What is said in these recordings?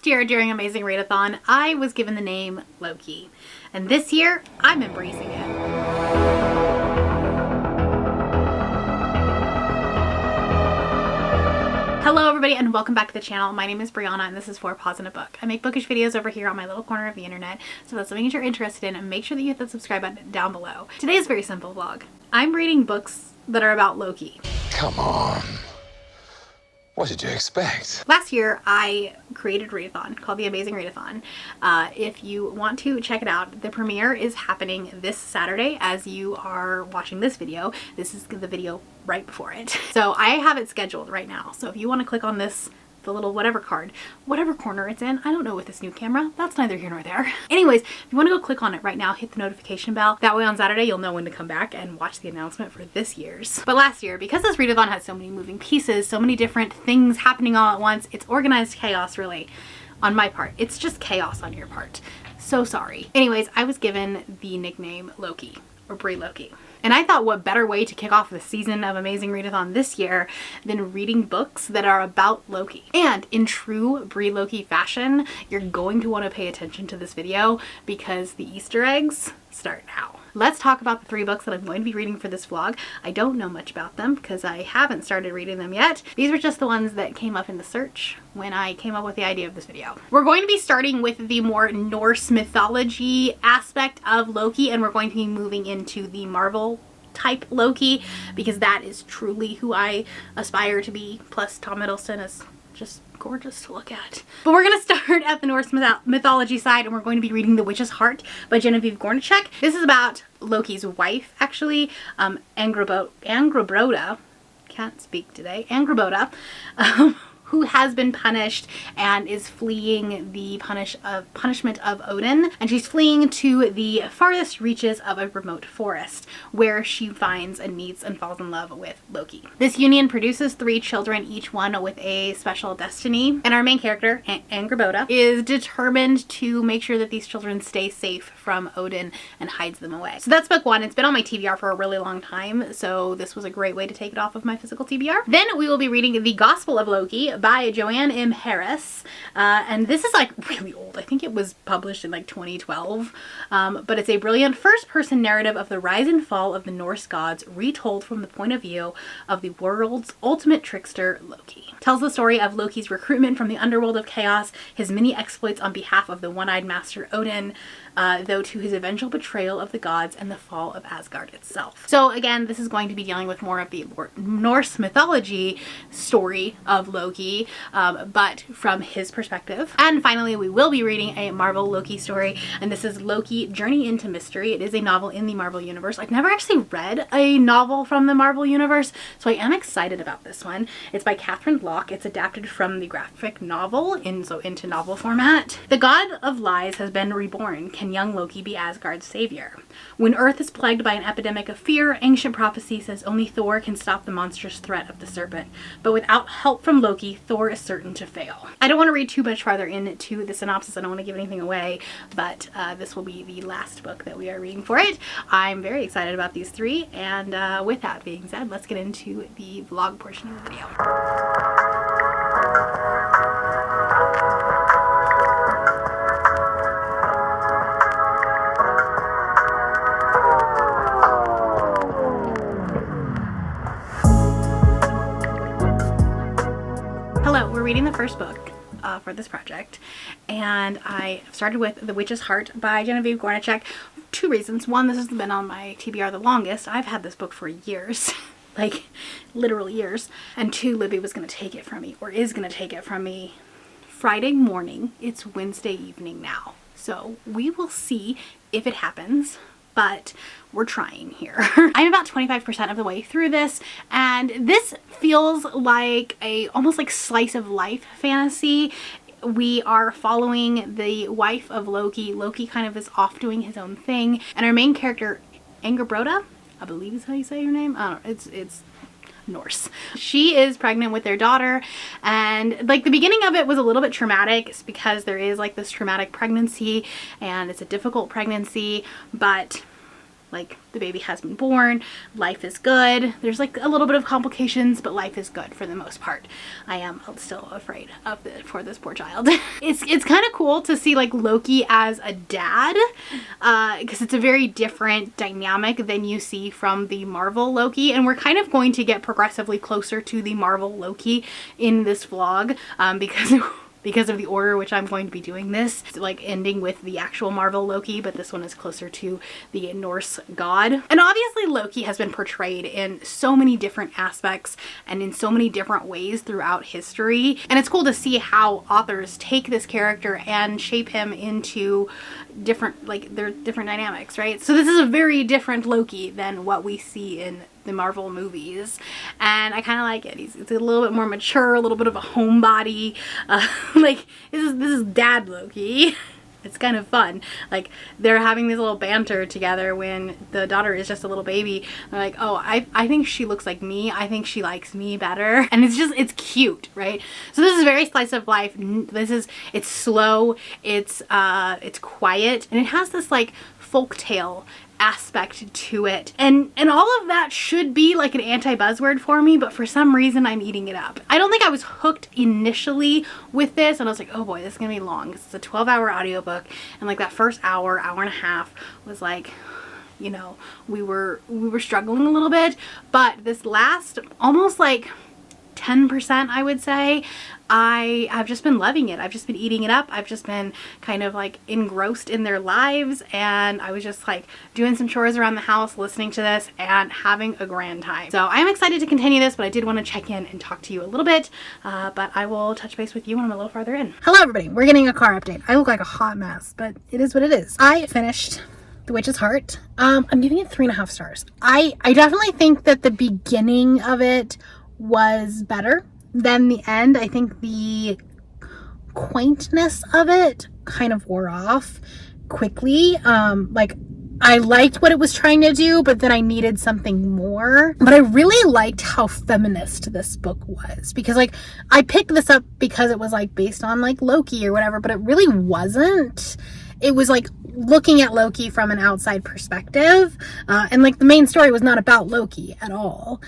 Last year during Amazing Readathon, I was given the name Loki, and this year I'm embracing it. Hello everybody and welcome back to the channel. My name is Brianna and this is For Pause in a Book. I make bookish videos over here on my little corner of the internet, so if that's something that you're interested in, make sure that you hit the subscribe button down below. Today's very simple vlog. I'm reading books that are about Loki. Come on. What did you expect? Last year, I created a readathon called the Amazing Readathon. If you want to check it out, the premiere is happening this Saturday as you are watching this video. This is the video right before it. So I have it scheduled right now. So if you want to click on this, the little whatever card, whatever corner it's in, I don't know with this new camera, that's neither here nor there. Anyways, if you want to go click on it right now, hit the notification bell. That way on Saturday you'll know when to come back and watch the announcement for this year's. But last year, because this readathon had so many moving pieces, so many different things happening all at once, it's organized chaos really on my part. It's just chaos on your part. So sorry. Anyways, I was given the nickname Loki, or Brie Loki. And I thought what better way to kick off the season of Amazing Readathon this year than reading books that are about Loki. And in true Brie Loki fashion, you're going to want to pay attention to this video because the Easter eggs start now. Let's talk about the 3 books that I'm going to be reading for this vlog. I don't know much about them because I haven't started reading them yet. These were just the ones that came up in the search when I came up with the idea of this video. We're going to be starting with the more Norse mythology aspect of Loki, and we're going to be moving into the Marvel type Loki because that is truly who I aspire to be. Plus Tom Hiddleston is just gorgeous to look at. But we're going to start at the Norse mythology side, and we're going to be reading The Witch's Heart by Genevieve Gornichek. This is about Loki's wife, actually, Angrboda, can't speak today, Angrboda, who has been punished and is fleeing the punishment of Odin, and she's fleeing to the farthest reaches of a remote forest where she finds and meets and falls in love with Loki. This union produces 3 children, each one with a special destiny, and our main character, Angrboda, is determined to make sure that these children stay safe from Odin and hides them away. So that's book 1. It's been on my TBR for a really long time, so this was a great way to take it off of my physical TBR. Then we will be reading The Gospel of Loki by Joanne M. Harris, and this is like really old. I think it was published in like 2012, but it's a brilliant first-person narrative of the rise and fall of the Norse gods, retold from the point of view of the world's ultimate trickster, Loki. Tells the story of Loki's recruitment from the underworld of chaos, his many exploits on behalf of the one-eyed master Odin, though to his eventual betrayal of the gods and the fall of Asgard itself. So again, this is going to be dealing with more of the Norse mythology story of Loki, but from his perspective. And finally, we will be reading a Marvel Loki story, and this is Loki Journey into Mystery. It is a novel in the Marvel Universe. I've never actually read a novel from the Marvel Universe, so I am excited about this one. It's by Catherine Locke. It's adapted from the graphic novel into novel format. The god of lies has been reborn. Can young Loki be Asgard's savior? When Earth is plagued by an epidemic of fear, ancient prophecy says only Thor can stop the monstrous threat of the serpent. But without help from Loki, Thor is certain to fail. I don't want to read too much farther into the synopsis. I don't want to give anything away, but this will be the last book that we are reading for it. I'm very excited about these 3, and with that being said, let's get into the vlog portion of the video. Hello, we're reading the first book for this project, and I started with The Witch's Heart by Genevieve Gornichek. 2 reasons. 1, this has been on my TBR the longest. I've had this book for years, like literally years. And 2, Libby was going to take it from me, or is going to take it from me Friday morning. It's Wednesday evening now, so we will see if it happens. But we're trying here. I'm about 25% of the way through this, and this feels like almost like slice of life fantasy. We are following the wife of Loki. Loki kind of is off doing his own thing, and our main character, Angrboda, I believe is how you say her name. I don't know. It's Norse. She is pregnant with their daughter, and like the beginning of it was a little bit traumatic. It's because there is like this traumatic pregnancy, and it's a difficult pregnancy, but like the baby has been born, life is good. There's like a little bit of complications, but life is good for the most part. I am still afraid for this poor child. It's kind of cool to see like Loki as a dad, because it's a very different dynamic than you see from the Marvel Loki, and we're kind of going to get progressively closer to the Marvel Loki in this vlog, because of the order which I'm going to be doing this. It's like ending with the actual Marvel Loki, but this one is closer to the Norse God. And obviously Loki has been portrayed in so many different aspects and in so many different ways throughout history. And it's cool to see how authors take this character and shape him into different, like, their different dynamics, right? So this is a very different Loki than what we see in the Marvel movies, and I kind of like it. It's a little bit more mature, a little bit of a homebody. Like this is Dad Loki. It's kind of fun. Like they're having this little banter together when the daughter is just a little baby. They're like, oh, I think she looks like me. I think she likes me better. And it's cute, right? So this is very slice of life. It's slow. It's quiet, and it has this like folktale aspect to it, and all of that should be like an anti-buzzword for me, but for some reason I'm eating it up. I don't think I was hooked initially with this, and I was like, oh boy, this is gonna be long. It's a 12-hour audiobook, and like that first hour and a half was like, you know, we were struggling a little bit, but this last almost like 10%, I would say, I've just been loving it. I've just been eating it up. I've just been kind of like engrossed in their lives, and I was just like doing some chores around the house, listening to this and having a grand time. So I'm excited to continue this, but I did want to check in and talk to you a little bit, but I will touch base with you when I'm a little farther in. Hello everybody, we're getting a car update. I look like a hot mess, but it is what it is. I finished The Witch's Heart. I'm giving it 3.5 stars. I definitely think that the beginning of it was better than the end. I think the quaintness of it kind of wore off quickly. Like I liked what it was trying to do, but then I needed something more. But I really liked how feminist this book was, because like I picked this up because it was like based on like Loki or whatever, but it really wasn't. It was like looking at Loki from an outside perspective, and like the main story was not about Loki at all,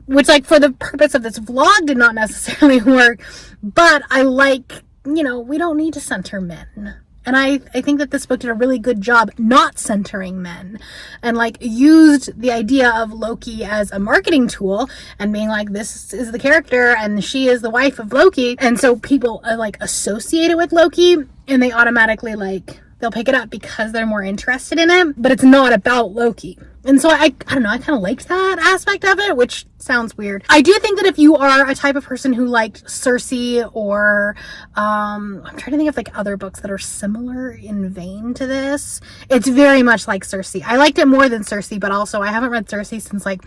which like for the purpose of this vlog did not necessarily work. But I like, you know, we don't need to center men, and I think that this book did a really good job not centering men, and like used the idea of Loki as a marketing tool and being like, this is the character and she is the wife of Loki, and so people like associate it with Loki, and they automatically like they'll pick it up because they're more interested in it, but it's not about Loki. And so I don't know, I kind of liked that aspect of it, which sounds weird. I do think that if you are a type of person who liked Cersei, or I'm trying to think of like other books that are similar in vein to this, it's very much like Cersei. I liked it more than Cersei, but also I haven't read Cersei since like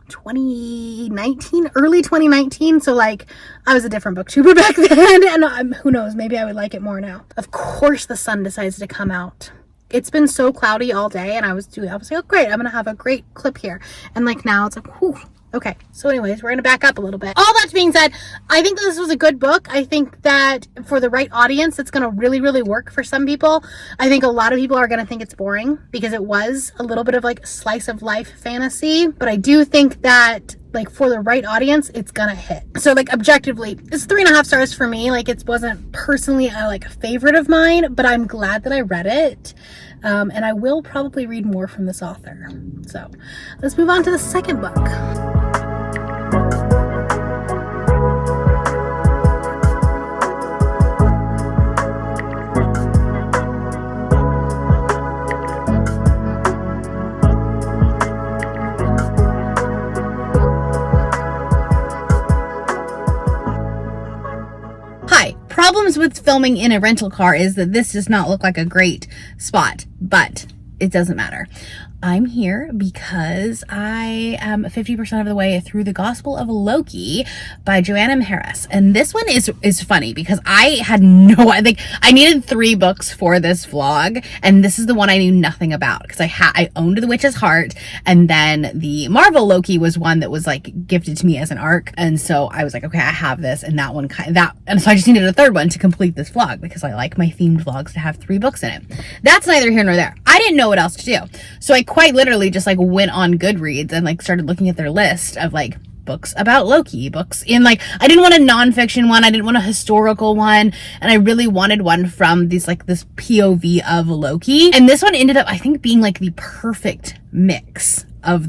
2019, early 2019, so like I was a different booktuber back then, and who knows, maybe I would like it more now. Of course the sun decides to come out. It's been so cloudy all day, and I was like, oh great, I'm gonna have a great clip here, and like now it's like, whew. Okay, so anyways, we're gonna back up a little bit. All that being said, I think that this was a good book. I think that for the right audience, it's gonna really, really work for some people. I think a lot of people are gonna think it's boring because it was a little bit of like slice of life fantasy, but I do think that like for the right audience, it's gonna hit. So like objectively, it's 3.5 stars for me. Like it wasn't personally a favorite of mine, but I'm glad that I read it. And I will probably read more from this author. So let's move on to the second book. Problems with filming in a rental car is that this does not look like a great spot, but it doesn't matter. I'm here because I am 50% of the way through The Gospel of Loki by Joanna Harris. And this one is funny because I think I needed 3 books for this vlog, and this is the one I knew nothing about because I owned The Witch's Heart, and then the Marvel Loki was one that was like gifted to me as an ARC, and so I was like, okay, I have this, and that one and so I just needed a 3rd one to complete this vlog because I like my themed vlogs to have 3 books in it. That's neither here nor there. I didn't know what else to do, so I quite literally just like went on Goodreads and like started looking at their list of like books about Loki, books in like, I didn't want a nonfiction one, I didn't want a historical one, and I really wanted one from these like this POV of Loki. And this one ended up, I think, being like the perfect mix of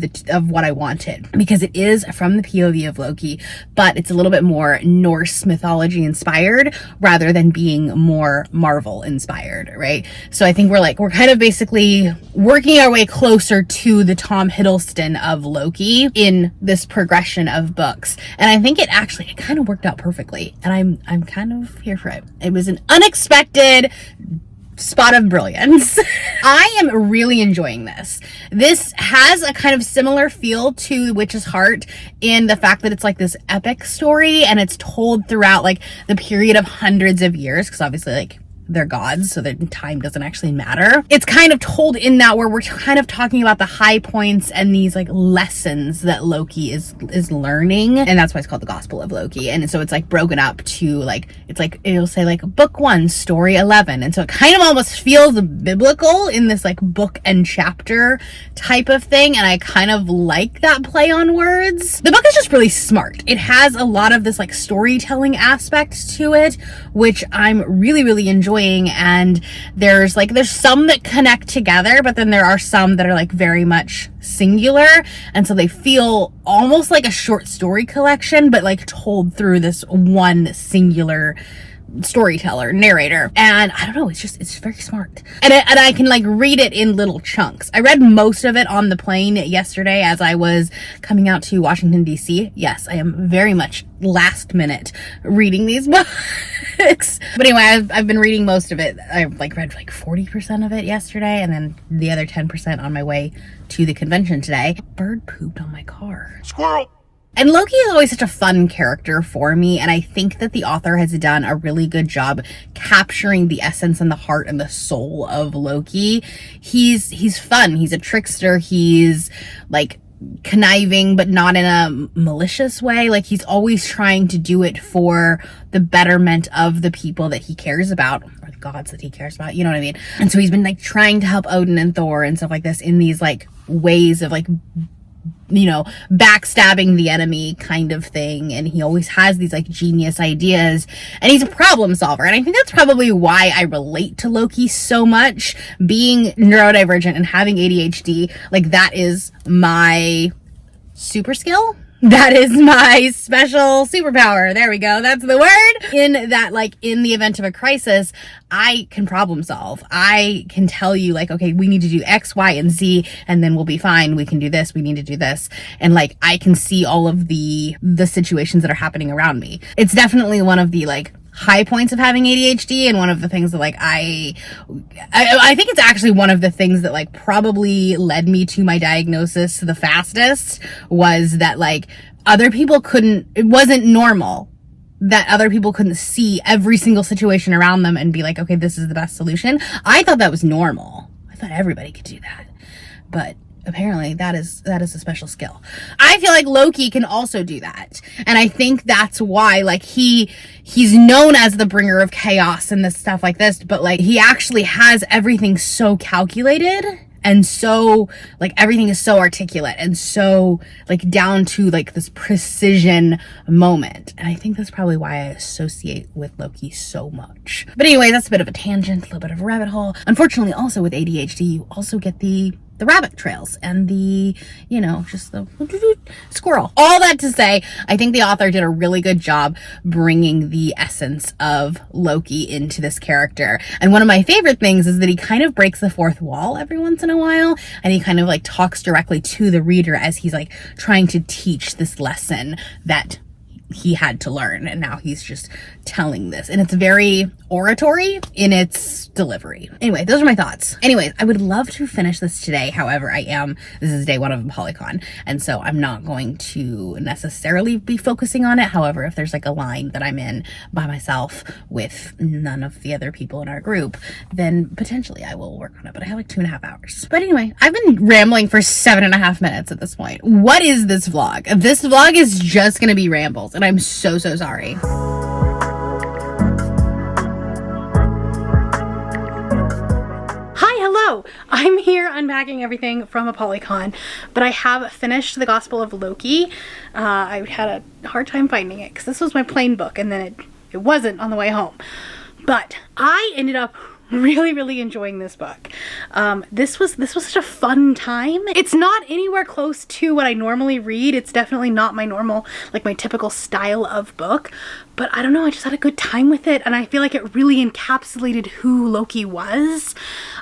what I wanted, because it is from the POV of Loki, but it's a little bit more Norse mythology inspired rather than being more Marvel inspired, right? So I think we're kind of basically working our way closer to the Tom Hiddleston of Loki in this progression of books. And I think it kind of worked out perfectly, and I'm kind of here for it. It was an unexpected spot of brilliance. I am really enjoying this. This has a kind of similar feel to Witch's Heart in the fact that it's like this epic story, and it's told throughout like the period of hundreds of years, because obviously like they're gods, so that time doesn't actually matter. It's kind of told in that where we're kind of talking about the high points and these like lessons that Loki is learning, and that's why it's called the Gospel of Loki. And so it's like broken up to like, it's like, it'll say like book 1, story 11, and so it kind of almost feels biblical in this like book and chapter type of thing, and I kind of like that play on words. The book is just really smart. It has a lot of this like storytelling aspect to it, which I'm really enjoying. And there's some that connect together, but then there are some that are like very much singular, and so they feel almost like a short story collection, but like told through this one singular storyteller, narrator. And I don't know, it's very smart, and I can like read it in little chunks. I read most of it on the plane yesterday as I was coming out to Washington DC. Yes, I am very much last minute reading these books. But anyway, I've been reading most of it. I like read like 40% of it yesterday, and then the other 10% on my way to the convention today. A bird pooped on my car. Squirrel! And Loki is always such a fun character for me, and I think that the author has done a really good job capturing the essence and the heart and the soul of Loki. He's fun. He's a trickster. He's like conniving, but not in a malicious way. Like, he's always trying to do it for the betterment of the people that he cares about, or the gods that he cares about, you know what I mean? And so he's been like trying to help Odin and Thor and stuff like this in these like ways of like, you know, backstabbing the enemy kind of thing. And he always has these like genius ideas, and he's a problem solver. And I think that's probably why I relate to Loki so much. Being neurodivergent and having ADHD, like, that is my super skill. That is my special superpower. There we go. That's the word. In that, like, in the event of a crisis, I can problem solve. I can tell you, like, okay, we need to do X, Y, and Z, and then we'll be fine. We can do this. We need to do this. And like, I can see all of the situations that are happening around me. It's definitely one of the like high points of having ADHD, and one of the things that like I think it's actually one of the things that like probably led me to my diagnosis the fastest, was that like it wasn't normal that other people couldn't see every single situation around them and be like, okay, this is the best solution. I thought that was normal. I thought everybody could do that, but apparently that is a special skill. I feel like Loki can also do that. And I think that's why, like, he's known as the bringer of chaos and this stuff like this, but like, he actually has everything so calculated, and so like everything is so articulate and so like down to like this precision moment. And I think that's probably why I associate with Loki so much. But anyway, that's a bit of a tangent, a little bit of a rabbit hole. Unfortunately, also with ADHD, you also get the rabbit trails and the, you know, just the squirrel. All that to say, I think the author did a really good job bringing the essence of Loki into this character. And one of my favorite things is that he kind of breaks the fourth wall every once in a while, and he kind of like talks directly to the reader as he's like trying to teach this lesson that he had to learn, and now he's just telling this, and it's very oratory in its delivery. Anyway, those are my thoughts. Anyways, I would love to finish this today. However, this is day 1 of Polycon, and so I'm not going to necessarily be focusing on it. However, if there's like a line that I'm in by myself with none of the other people in our group, then potentially I will work on it, but I have like 2.5 hours. But anyway, I've been rambling for 7.5 minutes at this point. What is this vlog? This vlog is just gonna be rambles, and I'm so sorry. Hello! I'm here unpacking everything from ApollyCon, but I have finished the Gospel of Loki. I had a hard time finding it because this was my plane book and then it wasn't on the way home. But I ended up really enjoying this book. This was such a fun time. It's not anywhere close to what I normally read. It's definitely not my normal, like my typical style of book, but I don't know, I just had a good time with it, and I feel like it really encapsulated who Loki was.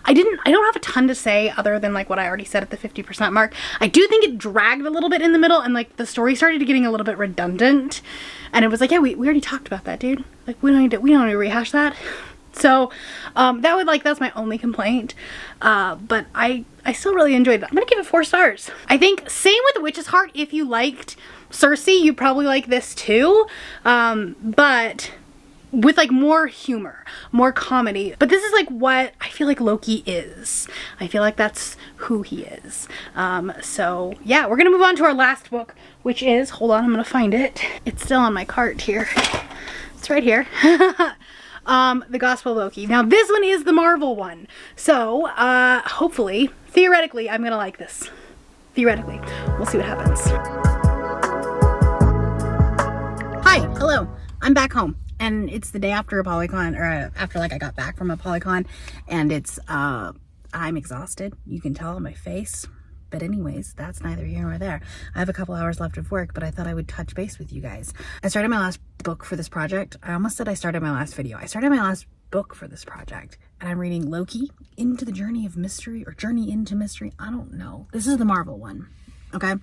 I don't have a ton to say other than like what I already said at the 50% mark. I do think it dragged a little bit in the middle, and like the story started getting a little bit redundant, and it was like, yeah, we already talked about that, dude. Like we don't need to rehash that. So that's my only complaint, but I still really enjoyed it. I'm gonna give it 4 stars. I think same with The Witch's Heart. If you liked Cersei, you probably like this too, but with like more humor, more comedy. But this is like what I feel like Loki is. I feel like that's who he is. So yeah, we're gonna move on to our last book, which is, hold on, I'm gonna find it. It's still on my cart here. It's right here. The Gospel of Loki. Now this one is the Marvel one. So, hopefully, theoretically, I'm gonna like this. Theoretically. We'll see what happens. Hi, hello. I'm back home. And it's the day after ApollyCon, or after like I got back from ApollyCon, and it's, I'm exhausted. You can tell on my face. But anyways, that's neither here nor there. I have a couple hours left of work, but I thought I would touch base with you guys. I started my last book for this project. I almost said I started my last video. I started my last book for this project, and I'm reading Loki into the Journey of Mystery, or Journey into Mystery. I don't know. This is the Marvel one. Okay,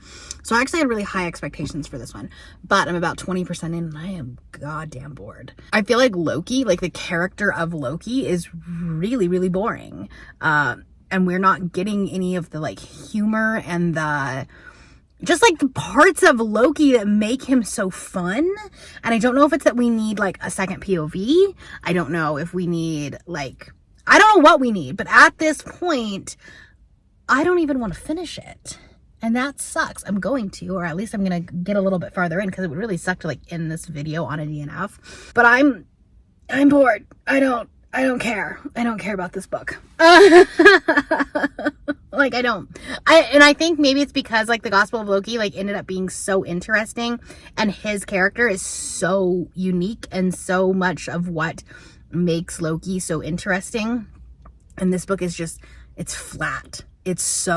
so I actually had really high expectations for this one, but I'm about 20% in and I am goddamn bored. I feel like Loki, like the character of Loki, is really boring. And we're not getting any of the like humor and the just like the parts of Loki that make him so fun. And I don't know if it's that we need like a second POV. I don't know if we need like, I don't know what we need, but at this point, I don't even want to finish it. And that sucks. I'm going to, or at least I'm going to get a little bit farther in, because it would really suck to like end this video on a DNF. But I'm bored. I don't care. I don't care about this book. Like, I don't. And I think maybe it's because, like, the Gospel of Loki, like, ended up being so interesting, and his character is so unique and so much of what makes Loki so interesting. And this book is just, it's flat. It's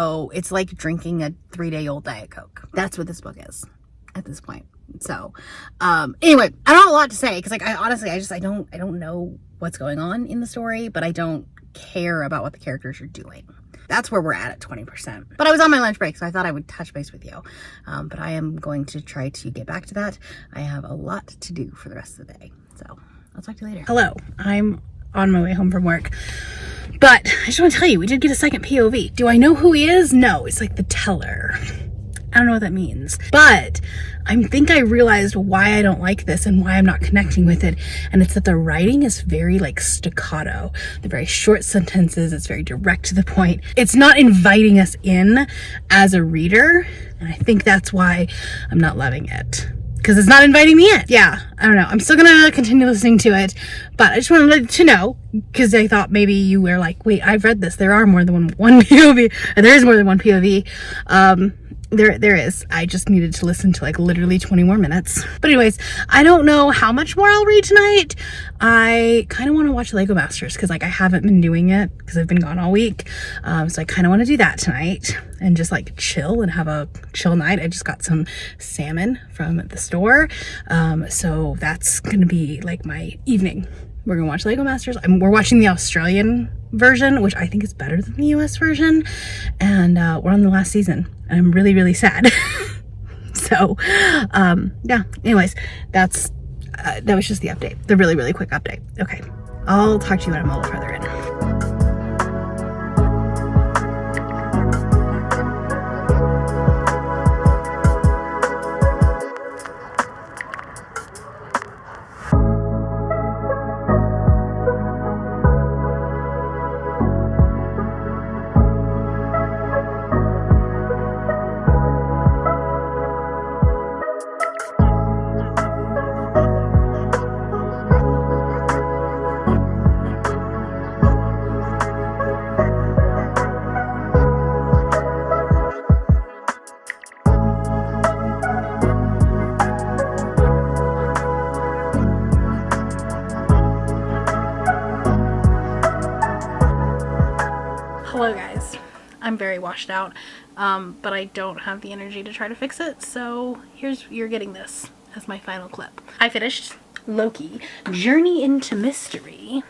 like drinking a 3-day-old Diet Coke. That's what this book is at this point. So, anyway, I don't have a lot to say, because, like, I don't know what's going on in the story, but I don't care about what the characters are doing. That's where we're at 20%. But I was on my lunch break, so I thought I would touch base with you. But I am going to try to get back to that. I have a lot to do for the rest of the day. So I'll talk to you later. Hello, I'm on my way home from work. But I just want to tell you, we did get a second POV. Do I know who he is? No, it's like the teller. I don't know what that means, but I think I realized why I don't like this and why I'm not connecting with it. And it's that the writing is very like staccato. They're very short sentences. It's very direct to the point. It's not inviting us in as a reader. And I think that's why I'm not loving it, because it's not inviting me in. Yeah, I don't know. I'm still gonna continue listening to it, but I just wanted to know, because I thought maybe you were like, wait, I've read this. There are more than one POV. There is more than one POV. There is. I just needed to listen to like literally 20 more minutes. But anyways, I don't know how much more I'll read tonight. I kind of want to watch Lego Masters, because like I haven't been doing it because I've been gone all week. So I kind of want to do that tonight and just like chill and have a chill night. I just got some salmon from the store. So that's going to be like my evening. We're going to watch Lego Masters. We're watching the Australian version, which I think is better than the US version. And we're on the last season. And I'm really sad. So, yeah. Anyways, that was just the update. The really quick update. Okay. I'll talk to you when I'm a little further in. Hello guys, I'm very washed out, but I don't have the energy to try to fix it, so you're getting this as my final clip. I finished Loki, Journey into Mystery,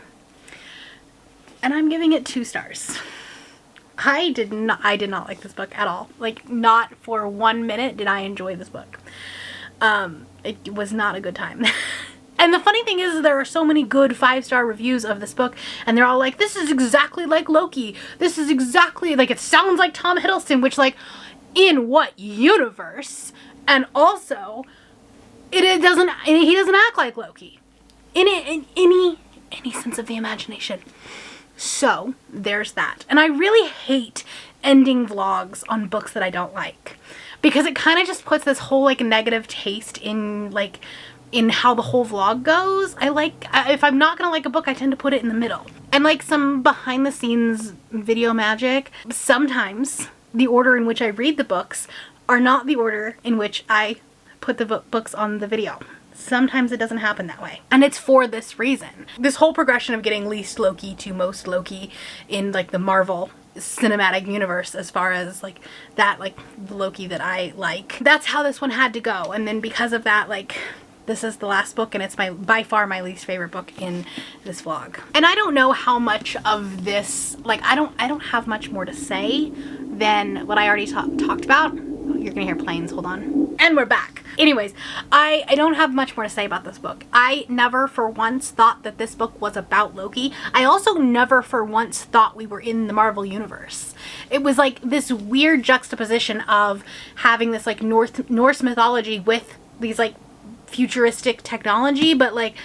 and I'm giving it 2 stars. I did not like this book at all. Like, not for 1 minute did I enjoy this book. It was not a good time. And the funny thing is, there are so many good 5-star reviews of this book, and they're all like, this is exactly like Loki. This is exactly, like, it sounds like Tom Hiddleston, which, like, in what universe? And also, he doesn't act like Loki. In any sense of the imagination. So, there's that. And I really hate ending vlogs on books that I don't like, because it kind of just puts this whole, like, negative taste in, like, in how the whole vlog goes. If I'm not gonna like a book, I tend to put it in the middle. And like some behind the scenes video magic, sometimes the order in which I read the books are not the order in which I put the books on the video. Sometimes it doesn't happen that way. And it's for this reason. This whole progression of getting least Loki to most Loki in like the Marvel cinematic universe, as far as like that, like the Loki that I like, that's how this one had to go. And then because of that, like, this is the last book, and it's by far my least favorite book in this vlog. And I don't know how much of this, like, I don't have much more to say than what I already talked about. Oh, you're gonna hear planes, hold on. And we're back. Anyways, I don't have much more to say about this book. I never for once thought that this book was about Loki. I also never for once thought we were in the Marvel universe. It was like this weird juxtaposition of having this like Norse mythology with these like futuristic technology, but like,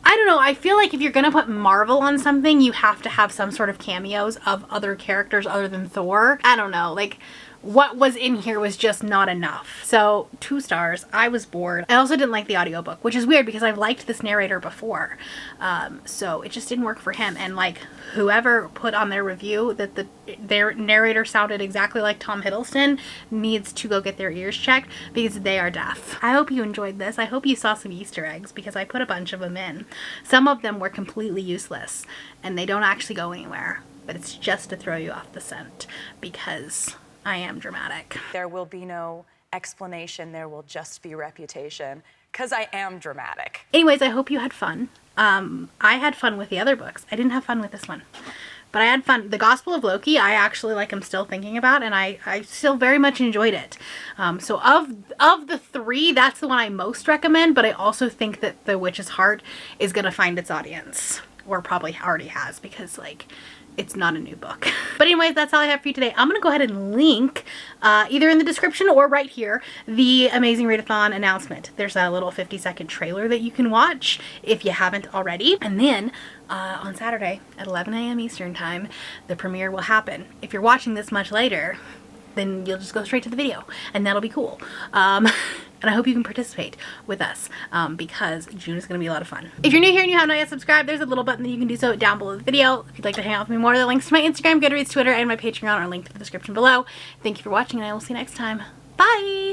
I don't know, I feel like if you're gonna put Marvel on something, you have to have some sort of cameos of other characters other than Thor. I don't know, like, what was in here was just not enough. So 2 stars. I was bored. I also didn't like the audiobook, which is weird because I've liked this narrator before. So it just didn't work for him. And like, whoever put on their review that their narrator sounded exactly like Tom Hiddleston needs to go get their ears checked, because they are deaf. I hope you enjoyed this. I hope you saw some Easter eggs, because I put a bunch of them in. Some of them were completely useless and they don't actually go anywhere, but it's just to throw you off the scent, because I am dramatic. There will be no explanation, there will just be reputation, because I am dramatic. Anyways, I hope you had fun. I had fun with the other books. I didn't have fun with this one, but I had fun. The Gospel of Loki, I actually like, I'm still thinking about, and I still very much enjoyed it. So of the 3, that's the one I most recommend, but I also think that The Witch's Heart is gonna find its audience, or probably already has, because like, it's not a new book. But anyways, that's all I have for you today. I'm gonna go ahead and link, either in the description or right here, the Amazing Readathon announcement. There's a little 50-second trailer that you can watch if you haven't already. And then on Saturday at 11 a.m. Eastern time, the premiere will happen. If you're watching this much later, then you'll just go straight to the video, and that'll be cool. And I hope you can participate with us, because June is going to be a lot of fun. If you're new here and you have not yet subscribed, there's a little button that you can do so down below the video. If you'd like to hang out with me more, the links to my Instagram, Goodreads, Twitter, and my Patreon are linked in the description below. Thank you for watching, and I will see you next time. Bye!